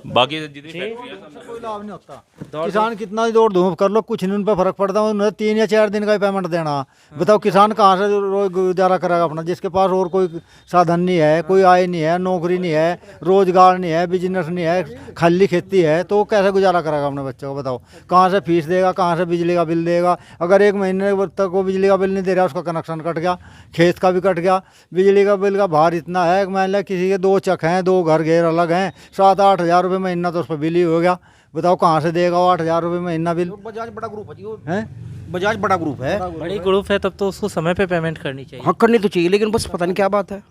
[SPEAKER 1] बाकी जितनी
[SPEAKER 6] कोई लाभ नहीं होता। किसान कितना ही दौड़ धूप कर लो, कुछ नहीं उन पर फर्क पड़ता। उन्हें 3 या 4 दिन का ही पेमेंट देना। बताओ किसान कहाँ से रोज गुजारा करेगा अपना, जिसके पास और कोई साधन नहीं है, कोई आय नहीं है, नौकरी नहीं है, रोजगार नहीं है, बिजनेस नहीं है, खाली खेती है, तो कैसे गुजारा करेगा अपने बच्चों को? बताओ कहाँ से फीस देगा, कहाँ से बिजली का बिल देगा? अगर 1 महीने तक वो बिजली का बिल नहीं दे रहा, उसका कनेक्शन कट गया, खेत का भी कट गया। बिजली का बिल का भार इतना है कि मान लिया किसी के 2 चक हैं, 2 घर घेर अलग हैं, 7-8 हज़ार रुपये महीना तो उस पर बिल ही हो गया। बताओ कहाँ से देगा वो 8 हज़ार रुपये महीना बिल?
[SPEAKER 12] बजाज बड़ा ग्रुप है जी, बजाज बड़ा ग्रुप है,
[SPEAKER 4] बड़ी ग्रुप है, तब तो उसको समय पे पेमेंट करनी चाहिए।
[SPEAKER 12] हाँ करनी तो चाहिए, लेकिन बस पता नहीं क्या बात है,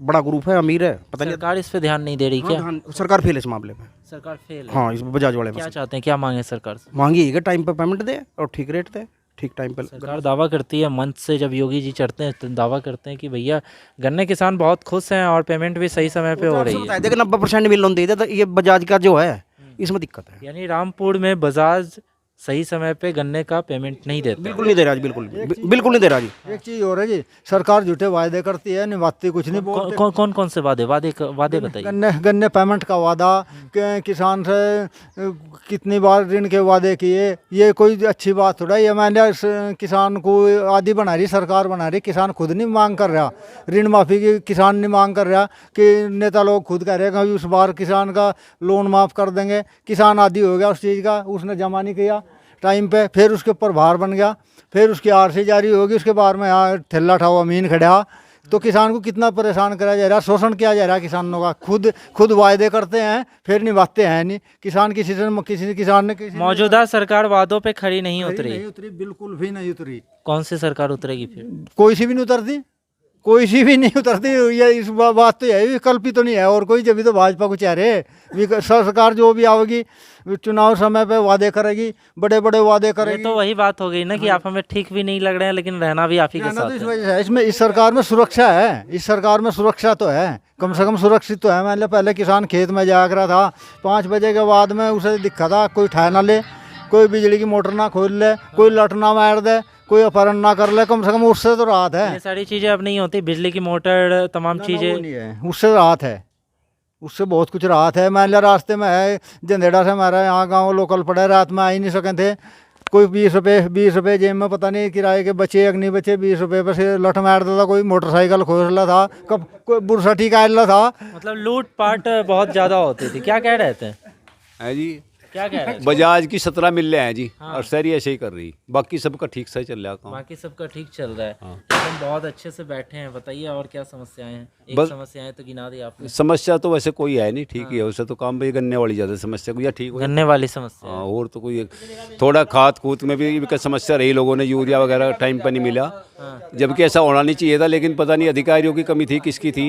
[SPEAKER 12] बड़ा ग्रुप है, अमीर है, पता नहीं।
[SPEAKER 4] सरकार इस पे ध्यान नहीं दे रही क्या?
[SPEAKER 12] सरकार फेल है इस मामले में।
[SPEAKER 4] सरकार फेल है।
[SPEAKER 12] हाँ, इस बजाज वाले में
[SPEAKER 4] क्या चाहते हैं, क्या मांगे सरकार से?
[SPEAKER 12] मांगी है कि टाइम पर पेमेंट दे और ठीक रेट दे, ठीक टाइम पर।
[SPEAKER 4] सरकार दावा करती है मंच से, जब योगी जी चढ़ते हैं तो दावा करते हैं कि भैया गन्ने किसान बहुत खुश हैं और पेमेंट भी सही समय पे हो रही है।
[SPEAKER 12] देखो 90% मिल लोन दे दे, तो ये बजाज का जो है इसमें दिक्कत है।
[SPEAKER 4] यानी रामपुर में बजाज सही समय पे गन्ने का पेमेंट नहीं देता।
[SPEAKER 12] बिल्कुल नहीं दे रहा जी, बिल्कुल नहीं दे रहा जी।
[SPEAKER 6] एक चीज़ और है जी, सरकार झूठे वायदे करती है, निभाती कुछ नहीं।
[SPEAKER 4] कौन से वादे बताइए।
[SPEAKER 6] गन्ने पेमेंट का वादा, किसान से कितनी बार ऋण के वादे किए, ये कोई अच्छी बात थोड़ा। ये मैंने किसान को आदी बना रही, सरकार बना रही, किसान खुद नहीं मांग कर रहा। ऋण माफ़ी की किसान नहीं मांग कर रहा, कि नेता लोग खुद कह रहे हैं उस बार किसान का लोन माफ़ कर देंगे। किसान आदी हो गया उस चीज़ का, उसने जमा नहीं किया टाइम पे, फिर उसके ऊपर भार बन गया, फिर उसकी आरसी जारी होगी, उसके बाद में यहाँ थैला ठाओ अमीन खड़ा, तो किसान को कितना परेशान करा जा रहा है, शोषण किया जा रहा है किसानों का। खुद वायदे करते हैं फिर निभाते हैं नहीं। किसान किसी किसान ने
[SPEAKER 4] मौजूदा सरकार वादों पे खड़ी नहीं उतरी,
[SPEAKER 6] बिल्कुल भी नहीं उतरी।
[SPEAKER 4] कौन सी सरकार उतरेगी फिर?
[SPEAKER 6] कोई सी भी नहीं उतरती, कोई सी भी नहीं उतरती। ये इस बात तो है, विकल्प तो नहीं है और कोई। जब तो भाजपा को चाह रहे सरकार जो भी आवेगी चुनाव समय पे वादे करेगी, बड़े बड़े वादे करेगी।
[SPEAKER 4] तो वही बात हो गई ना कि आप हमें ठीक भी नहीं लग रहे हैं, लेकिन रहना भी आप ही के साथ
[SPEAKER 6] है। इस वजह से इसमें इस सरकार में सुरक्षा है, इस सरकार में सुरक्षा तो है, कम से कम सुरक्षित तो है। मान लो पहले किसान खेत में जाया करा था, 5 बजे के बाद में उसे दिखा था कोई ठा ना ले, कोई बिजली की मोटर ना खोल ले, कोई लट ना मार दे, कोई अपहरण ना कर ले, कम से कम उससे तो राहत है।
[SPEAKER 4] ये सारी चीज़ें अब नहीं होती, बिजली की मोटर तमाम चीज़ें,
[SPEAKER 6] उससे राहत है, उससे बहुत कुछ राहत है। मान लिया रास्ते में है जंदेड़ा से हमारा यहाँ गांव लोकल पड़ा है, रात में आ ही नहीं सके थे, कोई 20 रुपये जेब में पता नहीं किराए के बचे या नहीं बचे, 20 रुपये पर से लठ मारता था, कोई मोटरसाइकिल खोज रहा था, कब कोई बुरसा ठिका रहा था।
[SPEAKER 4] मतलब लूट पाट बहुत ज़्यादा होती थी। क्या कह रहे थे?
[SPEAKER 16] है जी,
[SPEAKER 4] क्या कह रहे थे?
[SPEAKER 16] बजाज की 17 मिल रहे हैं जी।
[SPEAKER 4] हाँ।
[SPEAKER 16] और शहरी ऐसे ही कर रही, बाकी सबका ठीक से चल रहा काम।
[SPEAKER 4] बाकी सबका ठीक चल रहा है।
[SPEAKER 16] हाँ।
[SPEAKER 4] एकदम बहुत अच्छे से बैठे हैं। बताइए और क्या समस्याएं हैं? एक
[SPEAKER 16] बस
[SPEAKER 4] समस्याएं तो गिना दी आपने।
[SPEAKER 16] समस्या तो वैसे कोई है नहीं, ठीक ही है। उससे तो काम भाई गन्ने वाली ज़्यादा समस्या कोई, या ठीक हो
[SPEAKER 4] गन्ने वाली समस्या।
[SPEAKER 16] हाँ, और तो कोई थोड़ा खाद कूद में भी समस्या रही, लोगों ने यूरिया वगैरह टाइम पर नहीं मिला, जबकि ऐसा होना नहीं चाहिए था। लेकिन पता नहीं अधिकारियों की कमी थी, किसकी थी,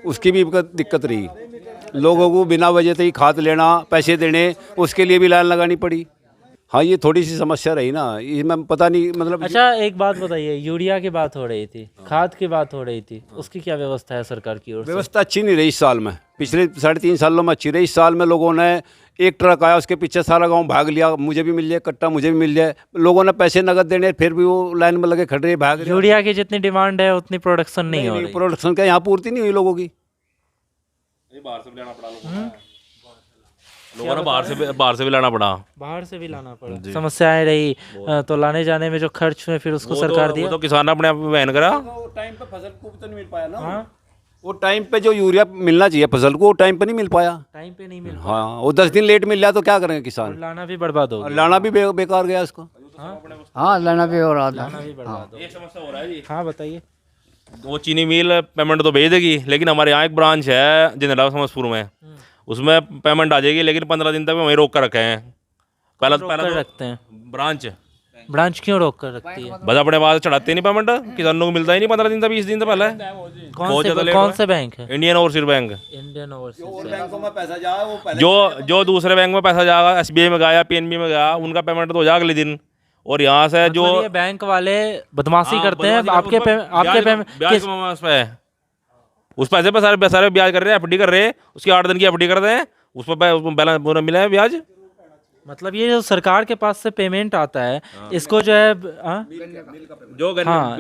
[SPEAKER 16] उसकी भी दिक्कत रही। लोगों को बिना वजह से ही खाद लेना, पैसे देने, उसके लिए भी लाइन लगानी पड़ी। हाँ, ये थोड़ी सी समस्या रही ना, इसमें पता नहीं मतलब।
[SPEAKER 4] अच्छा एक बात बताइए, यूरिया की बात हो रही थी, खाद की बात हो रही थी, उसकी क्या व्यवस्था है सरकार की ओर से?
[SPEAKER 16] व्यवस्था अच्छी नहीं रही इस साल में। पिछले 3.5 सालों में अच्छी रही। इस साल में लोगों ने एक ट्रक आया, उसके पीछे सारा गांव भाग लिया, मुझे भी मिल जाए कट्टा, मुझे भी मिल जाए। लोगों ने पैसे नगद देने, फिर भी वो लाइन में लगे खड़े भाग।
[SPEAKER 4] यूरिया की जितनी डिमांड है उतनी प्रोडक्शन नहीं हो रही।
[SPEAKER 16] प्रोडक्शन क्या यहाँ पूर्ति नहीं हुई लोगों की।
[SPEAKER 1] बाहर से भी लाना पड़ा लोगों ने, बाहर से भी लाना पड़ा।
[SPEAKER 4] बाहर से भी लाना पड़ा। समस्याएं रही तो लाने जाने में जो खर्च हुए फिर उसको सरकार दिया।
[SPEAKER 1] वो तो किसान अपने आप वहन करा।
[SPEAKER 16] टाइम पे फसल को तो नहीं मिल पाया ना। वो टाइम पे जो यूरिया मिलना चाहिए फसल को, वो टाइम पे नहीं मिल पाया।
[SPEAKER 4] टाइम पे नहीं मिल पाया।
[SPEAKER 16] हाँ, वो 10 दिन लेट मिल रहा तो क्या करेंगे किसान?
[SPEAKER 4] लाना भी बर्बाद हो गया।
[SPEAKER 16] लाना भी बेकार गया उसको।
[SPEAKER 15] हाँ, लाना भी हो रहा था।
[SPEAKER 1] एक समस्या हो रहा है जी।
[SPEAKER 4] हाँ बताइए।
[SPEAKER 1] वो चीनी मिल पेमेंट तो भेज देगी, लेकिन हमारे यहाँ एक ब्रांच है जिंदला समस्तपुर में, उसमें पेमेंट आ जाएगी, लेकिन 15 दिन तक वहीं रोक कर रखे हैं। पहले
[SPEAKER 4] रखते हैं
[SPEAKER 1] ब्रांच
[SPEAKER 4] क्यों रोक कर रखती है?
[SPEAKER 1] बस अपने पास चढ़ाते नहीं पेमेंट, किसानों को मिलता ही नहीं 15 दिन तक, 20 दिन तक पहले।
[SPEAKER 4] कौन से बैंक है?
[SPEAKER 1] Indian overseas bank.
[SPEAKER 4] Indian overseas
[SPEAKER 16] बैंकों में पैसा जाए वो पहले
[SPEAKER 1] जो दूसरे बैंक में पैसा जाएगा, SBI में गया, PNB में गया, उनका पेमेंट तो हो जाएगा अगले दिन। और यहाँ से जो
[SPEAKER 4] ये बैंक वाले बदमाशी करते हैं, आपके उस पैसे पे सारे ब्याज कर रहे हैं, FD कर रहे हैं, उसकी 8 दिन की FD कर रहे हैं, उस पर बैलेंस पूरा मिला है ब्याज। मतलब ये जो सरकार के पास से पेमेंट आता है, इसको जो है
[SPEAKER 1] जो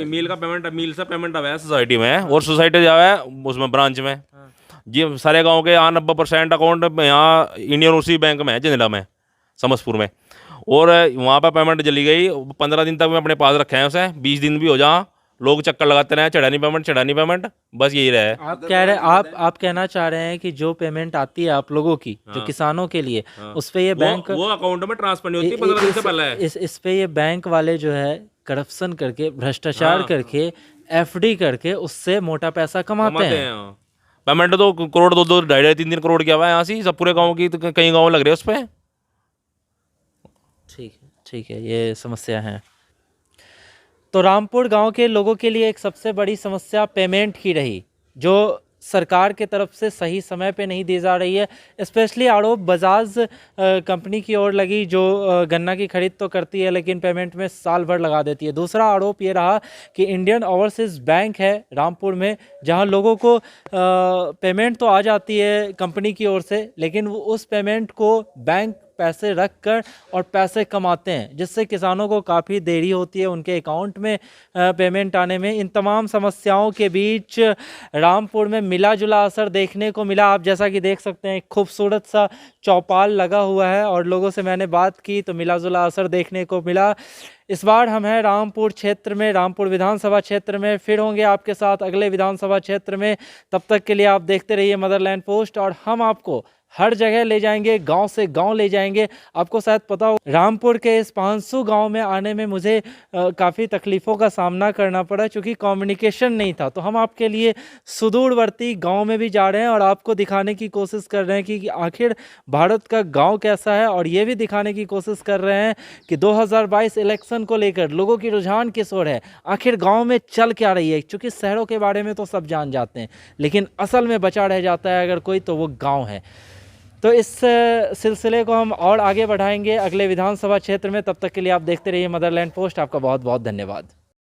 [SPEAKER 1] मिल का पेमेंट, मिल से पेमेंट आया है सोसाइटी में, और सोसाइटी जो है उसमें ब्रांच में जी सारे गांव के 90% अकाउंट यहाँ इंडियन ओवरसीज बैंक में है, जिंदला में, समस्तपुर में। और वहाँ पर पेमेंट चली गई, 15 दिन तक मैं अपने पास रखे हैं उसे, 20 दिन भी हो जा, लोग चक्कर लगाते रहे, चढ़ा नहीं पेमेंट, बस यही रहे।
[SPEAKER 4] आप कहना चाह रहे हैं कि जो पेमेंट आती है आप लोगों की, जो किसानों के लिए, उस पे ये बैंक
[SPEAKER 1] वो अकाउंट में ट्रांसफर नहीं होती 15 दिन से पहले।
[SPEAKER 4] इस पे ये बैंक वाले जो है करप्शन करके, भ्रष्टाचार करके, FD करके उससे मोटा पैसा कमाते हैं।
[SPEAKER 1] पेमेंट तो करोड़ 2 2.5 3 करोड़ क्या हुआ है यहाँ से, सब पूरे गाँव की, तो कई गाँव लग रहे हैं उस पर।
[SPEAKER 4] ठीक है, ये समस्या है। तो रामपुर गांव के लोगों के लिए एक सबसे बड़ी समस्या पेमेंट की रही, जो सरकार के तरफ से सही समय पे नहीं दी जा रही है। स्पेशली आरोप बजाज कंपनी की ओर लगी, जो गन्ना की खरीद तो करती है लेकिन पेमेंट में साल भर लगा देती है। दूसरा आरोप ये रहा कि इंडियन ओवरसीज बैंक है रामपुर में, जहां लोगों को पेमेंट तो आ जाती है कंपनी की ओर से, लेकिन वो उस पेमेंट को बैंक पैसे रख कर और पैसे कमाते हैं, जिससे किसानों को काफ़ी देरी होती है उनके अकाउंट में पेमेंट आने में। इन तमाम समस्याओं के बीच रामपुर में मिला जुला असर देखने को मिला। आप जैसा कि देख सकते हैं, खूबसूरत सा चौपाल लगा हुआ है और लोगों से मैंने बात की तो मिला जुला असर देखने को मिला। इस बार हम हैं रामपुर क्षेत्र में, रामपुर विधानसभा क्षेत्र में। फिर होंगे आपके साथ अगले विधानसभा क्षेत्र में। तब तक के लिए आप देखते रहिए मदरलैंड पोस्ट, और हम आपको हर जगह ले जाएंगे, गांव से गांव ले जाएंगे। आपको शायद पता हो, रामपुर के इस 500 गांव में आने में मुझे काफ़ी तकलीफ़ों का सामना करना पड़ा, क्योंकि कम्युनिकेशन नहीं था। तो हम आपके लिए सुदूरवर्ती गांव में भी जा रहे हैं और आपको दिखाने की कोशिश कर रहे हैं कि आखिर भारत का गांव कैसा है, और ये भी दिखाने की कोशिश कर रहे हैं कि 2022 इलेक्शन को लेकर लोगों की रुझान किस ओर है, आखिर गाँव में चल क्या रही है। क्योंकि शहरों के बारे में तो सब जान जाते हैं, लेकिन असल में बचा रह जाता है अगर कोई, तो वो गाँव है। तो इस सिलसिले को हम और आगे बढ़ाएंगे अगले विधानसभा क्षेत्र में। तब तक के लिए आप देखते रहिए मदरलैंड पोस्ट। आपका बहुत बहुत धन्यवाद।